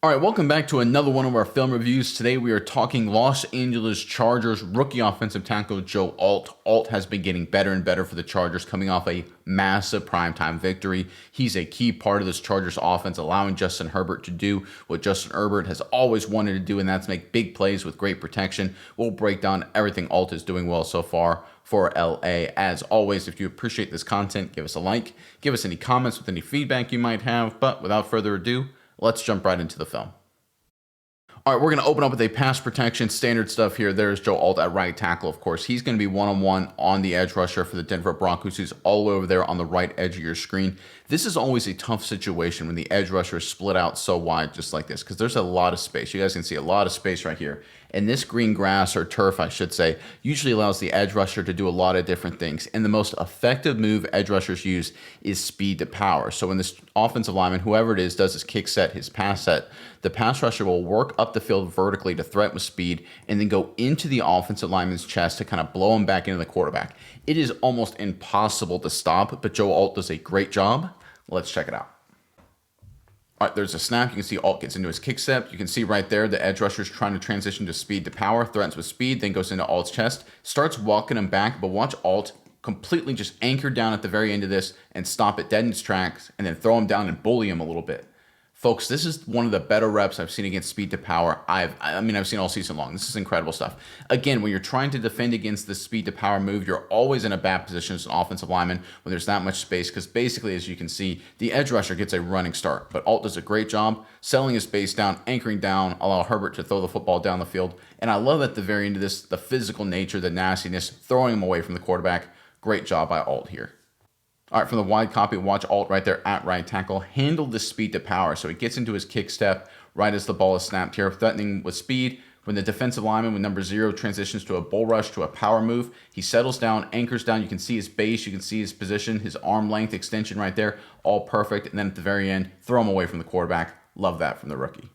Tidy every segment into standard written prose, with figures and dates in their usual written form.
All right, welcome back to another one of our film reviews. Today we are talking Los Angeles Chargers rookie offensive tackle Joe Alt. Alt has been getting better and better for the Chargers, coming off a massive primetime victory. He's a key part of this Chargers offense, allowing Justin Herbert to do what Justin Herbert has always wanted to do, and that's make big plays with great protection. We'll break down everything Alt is doing well so far for LA. As always, if you appreciate this content, give us a like, give us any comments with any feedback you might have. But without further ado, let's jump right into the film. All right, we're going to open up with a pass protection standard stuff here. There's Joe Alt at right tackle, of course. He's going to be one-on-one on the edge rusher for the Denver Broncos. He's all the way over there on the right edge of your screen. This is always a tough situation when the edge rusher is split out so wide just like this because there's a lot of space. You guys can see a lot of space right here. And this green grass, or turf, I should say, usually allows the edge rusher to do a lot of different things. And the most effective move edge rushers use is speed to power. So when this offensive lineman, whoever it is, does his kick set, his pass set, the pass rusher will work up the field vertically to threaten with speed and then go into the offensive lineman's chest to kind of blow him back into the quarterback. It is almost impossible to stop, but Joe Alt does a great job. Let's check it out. All right, there's a snap. You can see Alt gets into his kick step. You can see right there the edge rusher is trying to transition to speed to power, threatens with speed, then goes into Alt's chest, starts walking him back, but watch Alt completely just anchor down at the very end of this and stop it dead in its tracks and then throw him down and bully him a little bit. Folks, this is one of the better reps I've seen against speed to power. I've seen all season long. This is incredible stuff. Again, when you're trying to defend against the speed to power move, you're always in a bad position as an offensive lineman when there's that much space because basically, as you can see, the edge rusher gets a running start. But Alt does a great job selling his base down, anchoring down, allow Herbert to throw the football down the field. And I love at the very end of this, the physical nature, the nastiness, throwing him away from the quarterback. Great job by Alt here. All right, from the wide copy, watch Alt right there at right tackle. Handle the speed to power. So he gets into his kick step right as the ball is snapped here, threatening with speed. When the defensive lineman with number 0 transitions to a bull rush to a power move, he settles down, anchors down. You can see his base, you can see his position, his arm length extension right there, all perfect. And then at the very end, throw him away from the quarterback. Love that from the rookie.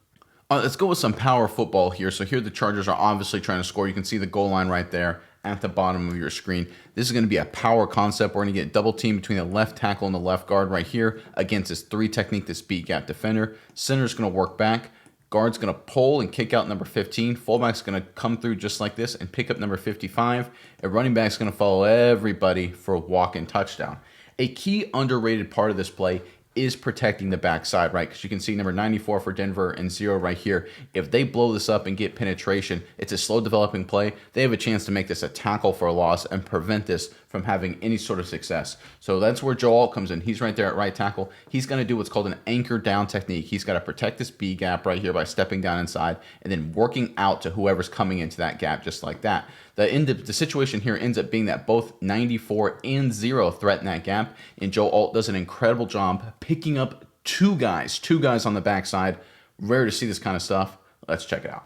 Let's go with some power football here. So here the Chargers are obviously trying to score. You can see the goal line right there at the bottom of your screen. This is going to be a power concept. We're going to get double team between the left tackle and the left guard right here against this 3 technique, this beat gap defender. Center's going to work back. Guard's going to pull and kick out number 15. Fullback's going to come through just like this and pick up number 55. A running back's going to follow everybody for a walk-in touchdown. A key underrated part of this play is protecting the backside, right? Because you can see number 94 for Denver and 0 right here. If they blow this up and get penetration, it's a slow developing play. They have a chance to make this a tackle for a loss and prevent this from having any sort of success. So that's where Joe Alt comes in. He's right there at right tackle. He's going to do what's called an anchor down technique. He's got to protect this B gap right here by stepping down inside and then working out to whoever's coming into that gap just like that. The situation here ends up being that both 94 and 0 threaten that gap, and Joe Alt does an incredible job picking up two guys on the backside. Rare to see this kind of stuff. Let's check it out.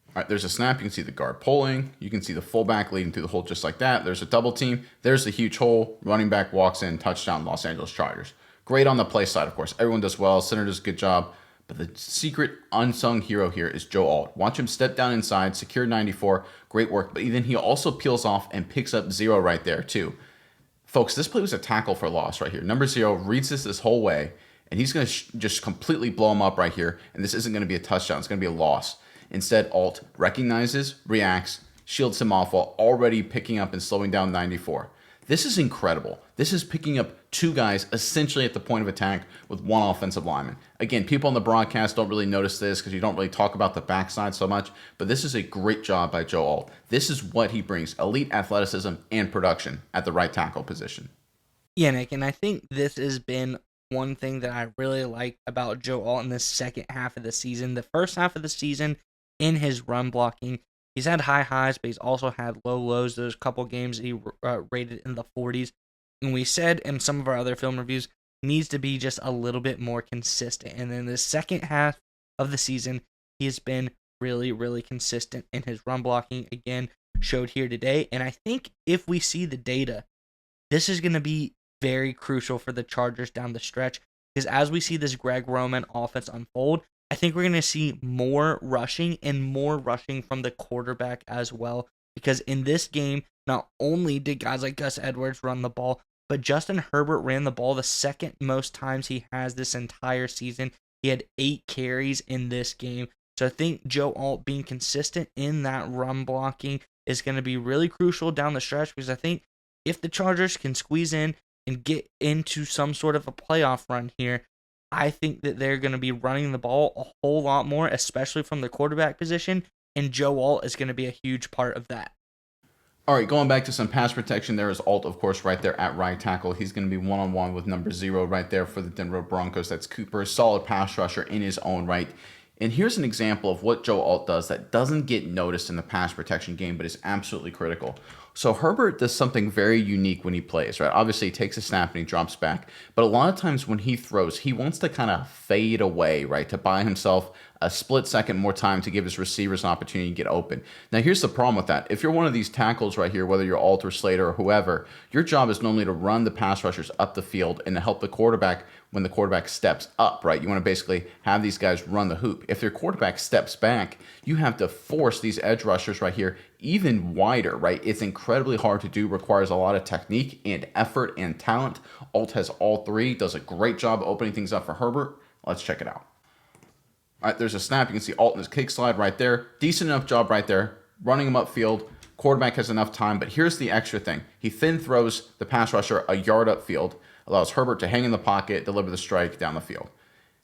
All right, there's a snap. You can see the guard pulling. You can see the fullback leading through the hole just like that. There's a double team. There's the huge hole. Running back walks in. Touchdown, Los Angeles Chargers. Great on the play side, of course. Everyone does well. Center does a good job. But the secret unsung hero here is Joe Alt. Watch him step down inside, secure 94. Great work. But then he also peels off and picks up 0 right there, too. Folks, this play was a tackle for loss right here. Number 0 reads this whole way, and he's going to just completely blow him up right here. And this isn't going to be a touchdown. It's going to be a loss. Instead, Alt recognizes, reacts, shields him off while already picking up and slowing down 94. This is incredible. This is picking up 2 guys essentially at the point of attack with 1 offensive lineman. Again, people on the broadcast don't really notice this because you don't really talk about the backside so much, but this is a great job by Joe Alt. This is what he brings, elite athleticism and production at the right tackle position. Yeah, Nick, and I think this has been one thing that I really like about Joe Alt in the second half of the season. The first half of the season, in his run blocking, he's had high highs, but he's also had low lows. There's a couple games he rated in the 40s. And we said in some of our other film reviews, needs to be just a little bit more consistent. And then the second half of the season, he has been really, really consistent in his run blocking. Again, showed here today. And I think if we see the data, this is going to be very crucial for the Chargers down the stretch. Because as we see this Greg Roman offense unfold, I think we're going to see more rushing and more rushing from the quarterback as well. Because in this game, not only did guys like Gus Edwards run the ball, but Justin Herbert ran the ball the second most times he has this entire season. He had 8 carries in this game. So I think Joe Alt being consistent in that run blocking is going to be really crucial down the stretch, because I think if the Chargers can squeeze in and get into some sort of a playoff run here, I think that they're going to be running the ball a whole lot more, especially from the quarterback position, and Joe Alt is going to be a huge part of that. All right, going back to some pass protection, there is Alt, of course, right there at right tackle. He's going to be one-on-one with number 0 right there for the Denver Broncos. That's Cooper, a solid pass rusher in his own right. And here's an example of what Joe Alt does that doesn't get noticed in the pass protection game, but is absolutely critical. So Herbert does something very unique when he plays, right? Obviously, he takes a snap and he drops back. But a lot of times when he throws, he wants to kind of fade away, right? To buy himself a split second more time to give his receivers an opportunity to get open. Now, here's the problem with that. If you're one of these tackles right here, whether you're Alt or Slater or whoever, your job is normally to run the pass rushers up the field and to help the quarterback when the quarterback steps up, right? You want to basically have these guys run the hoop. If your quarterback steps back, you have to force these edge rushers right here even wider, right? It's incredibly hard to do, requires a lot of technique and effort and talent. Alt has all three, does a great job opening things up for Herbert. Let's check it out. All right, there's a snap. You can see Alt in his kick slide right there. Decent enough job right there. Running him upfield. Quarterback has enough time, but here's the extra thing. He thin throws the pass rusher a yard upfield, allows Herbert to hang in the pocket, deliver the strike down the field.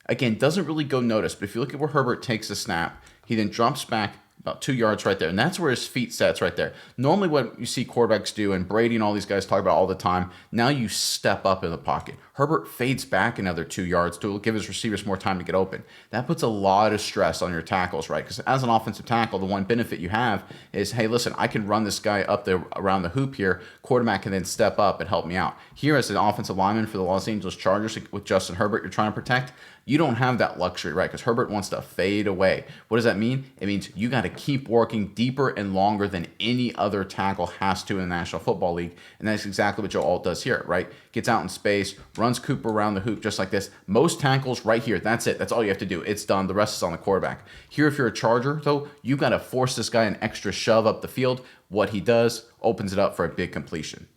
Again, doesn't really go noticed, but if you look at where Herbert takes the snap, he then drops back about 2 yards right there, and that's where his feet sets right there. Normally what you see quarterbacks do, and Brady and all these guys talk about all the time, now you step up in the pocket. Herbert fades back another 2 yards to give his receivers more time to get open. That puts a lot of stress on your tackles, right? Because as an offensive tackle, the one benefit you have is, hey, listen, I can run this guy up there around the hoop here. Quarterback can then step up and help me out. Here as an offensive lineman for the Los Angeles Chargers with Justin Herbert you're trying to protect, you don't have that luxury, right? Because Herbert wants to fade away. What does that mean? It means you got to keep working deeper and longer than any other tackle has to in the National Football League. And that's exactly what Joe Alt does here, right? Gets out in space, runs Cooper around the hoop just like this. Most tackles right here, that's it. That's all you have to do. It's done. The rest is on the quarterback. Here, if you're a Charger, though, you got to force this guy an extra shove up the field. What he does opens it up for a big completion.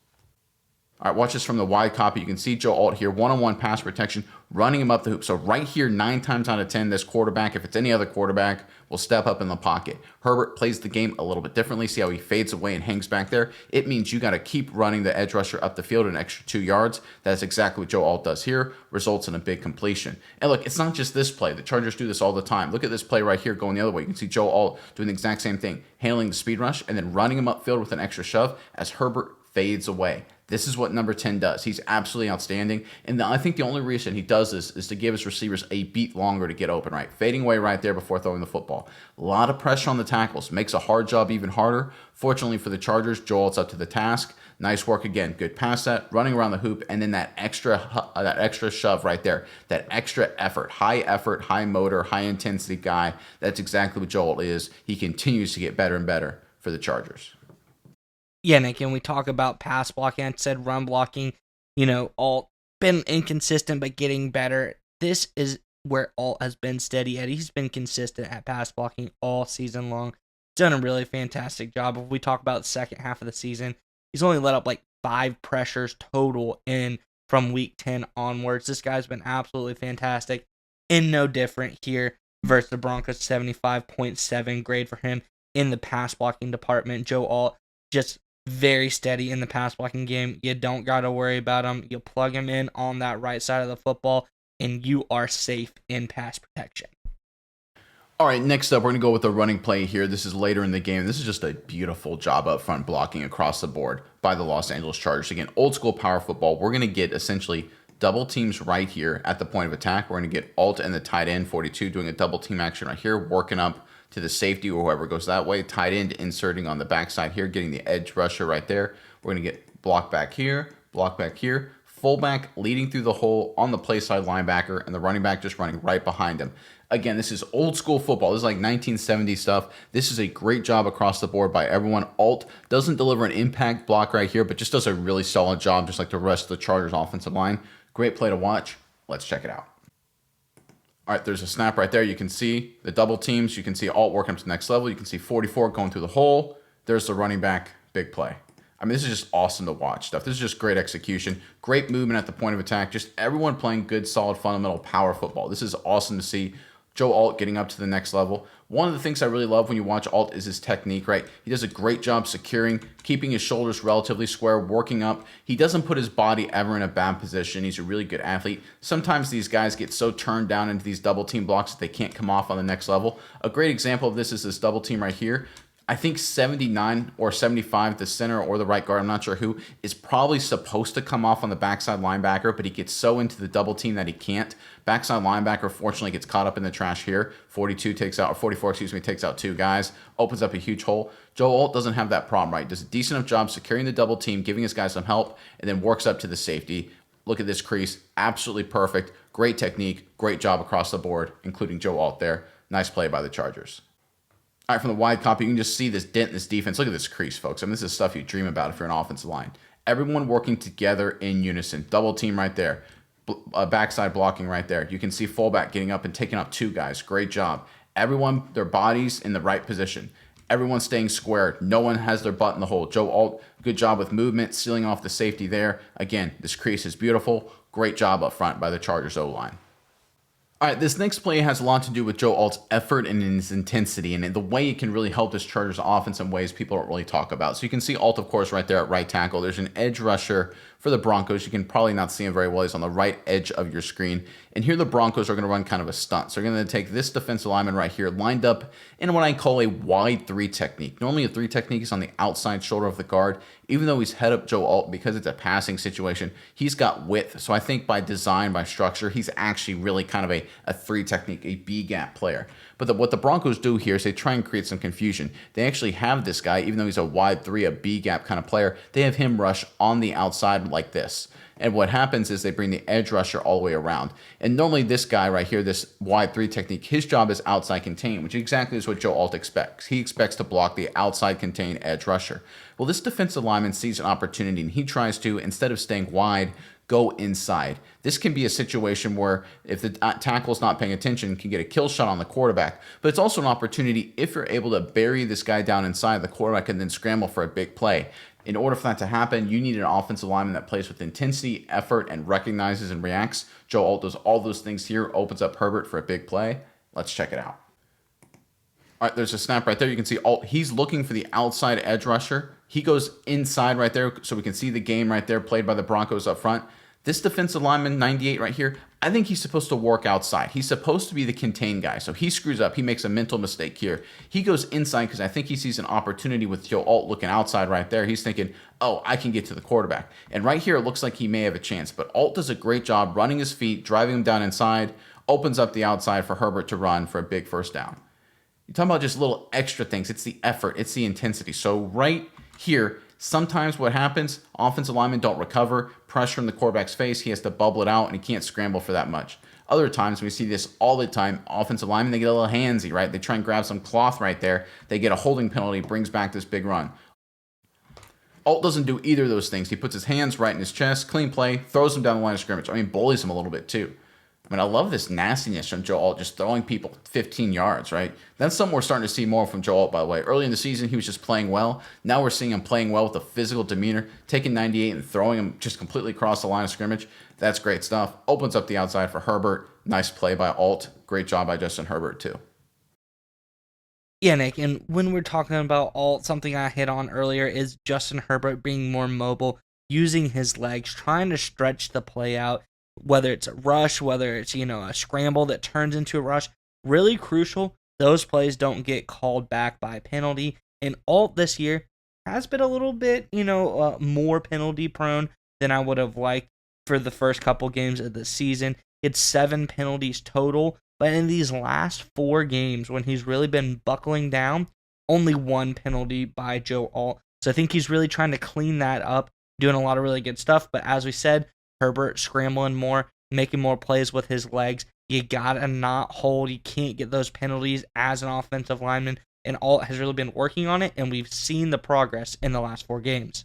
All right, watch this from the wide copy. You can see Joe Alt here, one-on-one pass protection, running him up the hoop. So right here, 9 times out of 10, this quarterback, if it's any other quarterback, will step up in the pocket. Herbert plays the game a little bit differently. See how he fades away and hangs back there? It means you got to keep running the edge rusher up the field an extra 2 yards. That's exactly what Joe Alt does here. Results in a big completion. And look, it's not just this play. The Chargers do this all the time. Look at this play right here going the other way. You can see Joe Alt doing the exact same thing, handling the speed rush and then running him upfield with an extra shove as Herbert fades away. This is what number 10 does. He's absolutely outstanding. And I think the only reason he does this is to give his receivers a beat longer to get open, right? Fading away right there before throwing the football. A lot of pressure on the tackles. Makes a hard job even harder. Fortunately for the Chargers, Joe Alt's up to the task. Nice work again. Good pass set, running around the hoop, and then that extra shove right there. That extra effort, high motor, high intensity guy. That's exactly what Joe Alt is. He continues to get better and better for the Chargers. Yeah, Nick, and we talk about pass blocking. I said run blocking, Alt been inconsistent but getting better. This is where Alt has been steady at. He's been consistent at pass blocking all season long. Done a really fantastic job. If we talk about the second half of the season, he's only let up like 5 pressures total in from week 10 onwards. This guy's been absolutely fantastic and no different here versus the Broncos. 75.7 grade for him in the pass blocking department. Joe Alt just very steady in the pass blocking game. You don't got to worry about him. You plug him in on that right side of the football, and you are safe in pass protection. All right, next up, we're going to go with the running play here. This is later in the game. This is just a beautiful job up front blocking across the board by the Los Angeles Chargers. Again, old school power football. We're going to get essentially double teams right here at the point of attack. We're going to get Alt and the tight end, 42, doing a double team action right here, working up to the safety or whoever goes that way. Tight end inserting on the backside here, getting the edge rusher right there. We're going to get block back here. Fullback leading through the hole on the play side linebacker, and the running back just running right behind him. Again, this is old school football. This is like 1970 stuff. This is a great job across the board by everyone. Alt doesn't deliver an impact block right here, but just does a really solid job, just like the rest of the Chargers offensive line. Great play to watch. Let's check it out. All right, there's a snap right there. You can see the double teams. You can see Alt working up to the next level. You can see 44 going through the hole. There's the running back. Big play. I mean, this is just awesome to watch stuff. This is just great execution, great movement at the point of attack, just everyone playing good, solid, fundamental power football. This is awesome to see. Joe Alt getting up to the next level. One of the things I really love when you watch Alt is his technique, right? He does a great job securing, keeping his shoulders relatively square, working up. He doesn't put his body ever in a bad position. He's a really good athlete. Sometimes these guys get so turned down into these double team blocks that they can't come off on the next level. A great example of this is this double team right here. I think 79 or 75, the center or the right guard, I'm not sure who, is probably supposed to come off on the backside linebacker, but he gets so into the double team that he can't. Backside linebacker, fortunately, gets caught up in the trash here. 42 takes out, or 44, excuse me, takes out 2 guys, opens up a huge hole. Joe Alt doesn't have that problem, right? Does a decent enough job securing the double team, giving his guys some help, and then works up to the safety. Look at this crease, absolutely perfect. Great technique, great job across the board, including Joe Alt there. Nice play by the Chargers. All right, from the wide copy, you can just see this dent in this defense. Look at this crease, folks. I mean, this is stuff you dream about if you're an offensive line. Everyone working together in unison. Double team right there. Backside blocking right there. You can see fullback getting up and taking up 2 guys. Great job. Everyone, their bodies in the right position. Everyone staying square. No one has their butt in the hole. Joe Alt, good job with movement, sealing off the safety there. Again, this crease is beautiful. Great job up front by the Chargers O-line. All right, this next play has a lot to do with Joe Alt's effort and his intensity and the way it can really help this Chargers offense in ways people don't really talk about. So you can see Alt, of course, right there at right tackle. There's an edge rusher for the Broncos. You can probably not see him very well. He's on the right edge of your screen. And here the Broncos are going to run kind of a stunt. So they're going to take this defensive lineman right here lined up in what I call a wide 3 technique. Normally a 3 technique is on the outside shoulder of the guard. Even though he's head up Joe Alt, because it's a passing situation, he's got width. So I think by design, by structure, he's actually really kind of a 3 technique, a B gap player. But what the Broncos do here is they try and create some confusion. They actually have this guy, even though he's a wide 3, a B gap kind of player, they have him rush on the outside like this. And what happens is they bring the edge rusher all the way around. And normally this guy right here, this wide 3 technique, his job is outside contain, which exactly is what Joe Alt expects. He expects to block the outside contain edge rusher. Well, this defensive lineman sees an opportunity and he tries to, instead of staying wide, go inside. This can be a situation where if the tackle's not paying attention, can get a kill shot on the quarterback. But it's also an opportunity if you're able to bury this guy down inside the quarterback and then scramble for a big play. In order for that to happen, you need an offensive lineman that plays with intensity, effort, and recognizes and reacts. Joe Alt does all those things here, opens up Herbert for a big play. Let's check it out. All right, there's a snap right there. You can see Alt, he's looking for the outside edge rusher. He goes inside right there, so we can see the game right there played by the Broncos up front. This defensive lineman, 98 right here, I think he's supposed to work outside. He's supposed to be the contain guy. So he screws up. He makes a mental mistake here. He goes inside because I think he sees an opportunity with Joe Alt looking outside right there. He's thinking, oh, I can get to the quarterback. And right here, it looks like he may have a chance. But Alt does a great job running his feet, driving him down inside, opens up the outside for Herbert to run for a big first down. You're talking about just little extra things. It's the effort. It's the intensity. So right here, sometimes what happens, offensive linemen don't recover, pressure in the quarterback's face, he has to bubble it out, and he can't scramble for that much. Other times, we see this all the time, offensive linemen, they get a little handsy, right? They try and grab some cloth right there. They get a holding penalty, brings back this big run. Alt doesn't do either of those things. He puts his hands right in his chest, clean play, throws him down the line of scrimmage. I mean, bullies him a little bit too. I mean, I love this nastiness from Joe Alt, just throwing people 15 yards, right? That's something we're starting to see more from Joe Alt, by the way. Early in the season, he was just playing well. Now we're seeing him playing well with a physical demeanor, taking 98 and throwing him just completely across the line of scrimmage. That's great stuff. Opens up the outside for Herbert. Nice play by Alt. Great job by Justin Herbert, too. Yeah, Nick, and when we're talking about Alt, something I hit on earlier is Justin Herbert being more mobile, using his legs, trying to stretch the play out. Whether it's a rush, whether it's, a scramble that turns into a rush, really crucial. Those plays don't get called back by penalty. And Alt this year has been a little bit, more penalty prone than I would have liked for the first couple games of the season. It's 7 penalties total, but in these last 4 games, when he's really been buckling down, only 1 penalty by Joe Alt. So I think he's really trying to clean that up, doing a lot of really good stuff. But as we said, Herbert scrambling more, making more plays with his legs. You gotta not hold. You can't get those penalties as an offensive lineman. And Alt has really been working on it, and we've seen the progress in the last 4 games.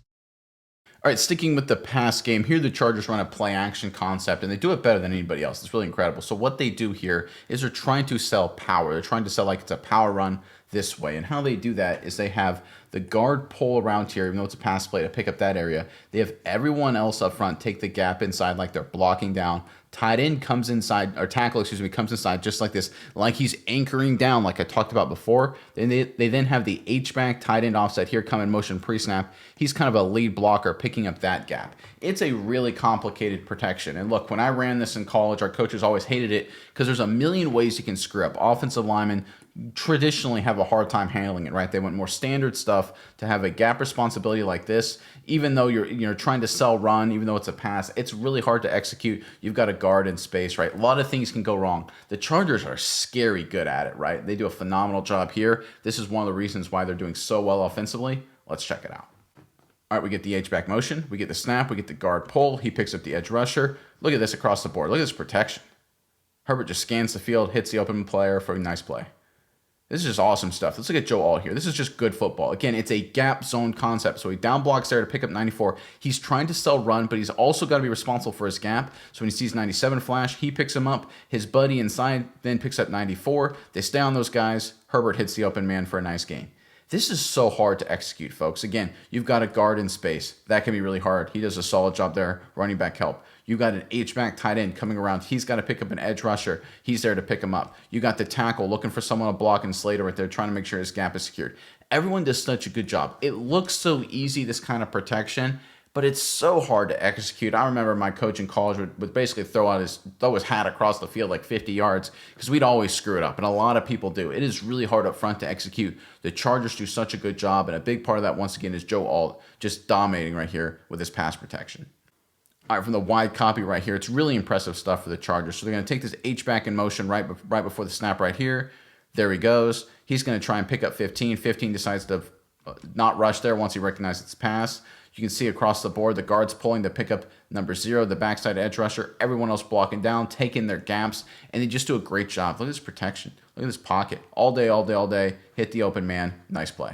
All right, sticking with the pass game, here the Chargers run a play action concept, and they do it better than anybody else. It's really incredible. So what they do here is they're trying to sell power. They're trying to sell like it's a power run this way. And how they do that is they have the guard pull around here, even though it's a pass play, to pick up that area. They have everyone else up front take the gap inside like they're blocking down. Tight end comes inside, or tackle, excuse me, comes inside just like this, like he's anchoring down, like I talked about before. Then they then have the H-back tight end offset here come in motion pre-snap. He's kind of a lead blocker picking up that gap. It's a really complicated protection. And look, when I ran this in college, our coaches always hated it because there's a million ways you can screw up. Offensive linemen traditionally have a hard time handling it, right? They want more standard stuff to have a gap responsibility like this. Even though you're trying to sell run, even though it's a pass, it's really hard to execute. You've got a guard in space, right? A lot of things can go wrong. The Chargers are scary good at it, right? They do a phenomenal job here. This is one of the reasons why they're doing so well offensively. Let's check it out. All right, we get the H-back motion. We get the snap. We get the guard pull. He picks up the edge rusher. Look at this across the board. Look at this protection. Herbert just scans the field, hits the open player for a nice play. This is just awesome stuff. Let's look at Joe Alt here. This is just good football. Again, it's a gap zone concept. So he down blocks there to pick up 94. He's trying to sell run, but he's also got to be responsible for his gap. So when he sees 97 flash, he picks him up. His buddy inside then picks up 94. They stay on those guys. Herbert hits the open man for a nice gain. This is so hard to execute, folks. Again, you've got a guard in space. That can be really hard. He does a solid job there. Running back help. You got an H-back tight end coming around. He's got to pick up an edge rusher. He's there to pick him up. You got the tackle looking for someone to block and Slater right there trying to make sure his gap is secured. Everyone does such a good job. It looks so easy, this kind of protection, but it's so hard to execute. I remember my coach in college would basically throw his hat across the field like 50 yards because we'd always screw it up, and a lot of people do. It is really hard up front to execute. The Chargers do such a good job, and a big part of that, once again, is Joe Alt just dominating right here with his pass protection. All right, from the wide copy right here, it's really impressive stuff for the Chargers. So they're going to take this H-back in motion right before the snap right here. There he goes. He's going to try and pick up 15. 15 decides to not rush there once he recognizes its pass. You can see across the board, the guards pulling to pick up number 0, the backside edge rusher, everyone else blocking down, taking their gaps, and they just do a great job. Look at this protection. Look at this pocket. All day, all day, all day. Hit the open man. Nice play.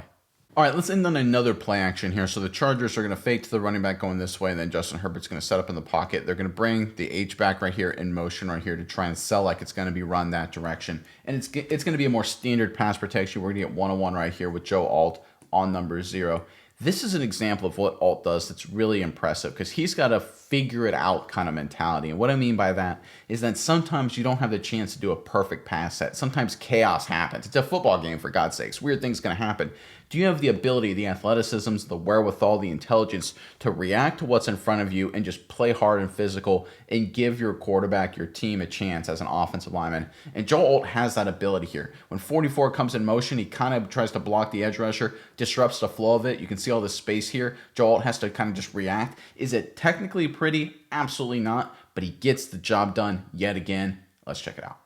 All right, let's end on another play action here. So the Chargers are going to fake to the running back going this way, and then Justin Herbert's going to set up in the pocket. They're going to bring the H-back right here in motion right here to try and sell like it's going to be run that direction. And it's going to be a more standard pass protection. We're going to get one-on-one right here with Joe Alt on number 0. This is an example of what Alt does that's really impressive because he's got a figure it out kind of mentality. And what I mean by that is that sometimes you don't have the chance to do a perfect pass set. Sometimes chaos happens. It's a football game, for God's sakes. Weird things going to happen. Do you have the ability, the athleticism, the wherewithal, the intelligence to react to what's in front of you and just play hard and physical and give your quarterback, your team a chance as an offensive lineman? And Joe Alt has that ability here. When 44 comes in motion, he kind of tries to block the edge rusher, disrupts the flow of it. You can see all this space here. Joe Alt has to kind of just react. Is it technically pretty? Absolutely not. But he gets the job done yet again. Let's check it out.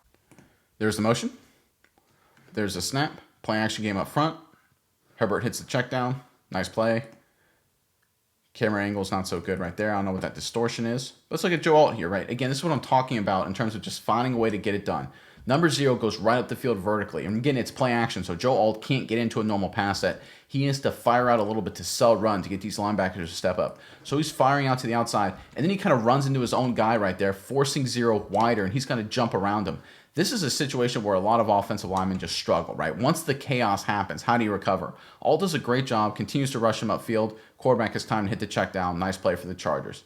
There's the motion. There's the snap. Play action game up front. Herbert hits the check down. Nice play. Camera angle's not so good right there. I don't know what that distortion is. Let's look at Joe Alt here, right? Again, this is what I'm talking about in terms of just finding a way to get it done. Number 0 goes right up the field vertically. And again, it's play action, so Joe Alt can't get into a normal pass set. He has to fire out a little bit to sell run to get these linebackers to step up. So he's firing out to the outside, and then he kind of runs into his own guy right there, forcing 0 wider, and he's going to jump around him. This is a situation where a lot of offensive linemen just struggle, right? Once the chaos happens, how do you recover? Alt does a great job, continues to rush him upfield. Quarterback has time to hit the check down. Nice play for the Chargers.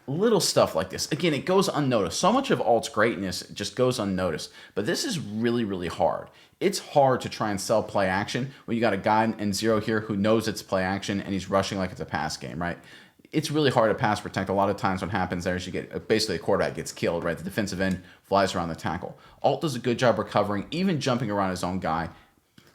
Little stuff like this. Again, it goes unnoticed. So much of Alt's greatness just goes unnoticed. But this is really, really hard. It's hard to try and sell play action when you got a guy in 0 here who knows it's play action and he's rushing like it's a pass game, right? It's really hard to pass protect. A lot of times what happens there is you get basically the quarterback gets killed, right? The defensive end flies around the tackle. Alt does a good job recovering, even jumping around his own guy.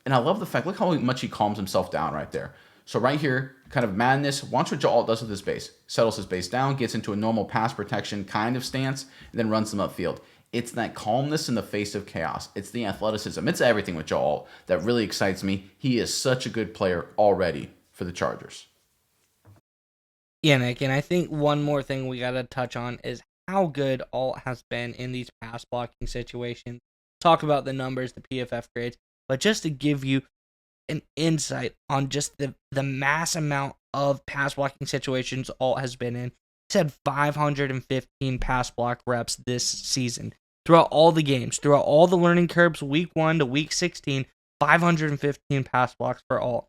And I love the fact, look how much he calms himself down right there. So right here, kind of madness. Watch what Joe Alt does with his base. Settles his base down, gets into a normal pass protection kind of stance, and then runs them upfield. It's that calmness in the face of chaos. It's the athleticism. It's everything with Joe Alt that really excites me. He is such a good player already for the Chargers. Yeah, Nick, and I think one more thing we got to touch on is how good Alt has been in these pass blocking situations. Talk about the numbers, the PFF grades, but just to give you an insight on just the mass amount of pass blocking situations Alt has been in. He's had 515 pass block reps this season. Throughout all the games, throughout all the learning curves, week 1 to week 16, 515 pass blocks for Alt.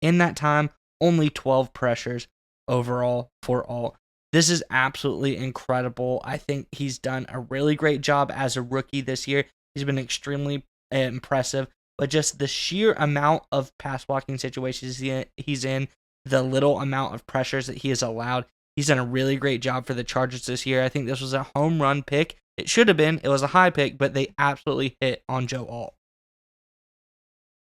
In that time, only 12 pressures overall for Alt. This is absolutely incredible. I think he's done a really great job as a rookie this year. He's been extremely impressive, but just the sheer amount of pass blocking situations he's in, the little amount of pressures that he has allowed, he's done a really great job for the Chargers this year. I think this was a home run pick. It should have been. It was a high pick, but they absolutely hit on Joe Alt.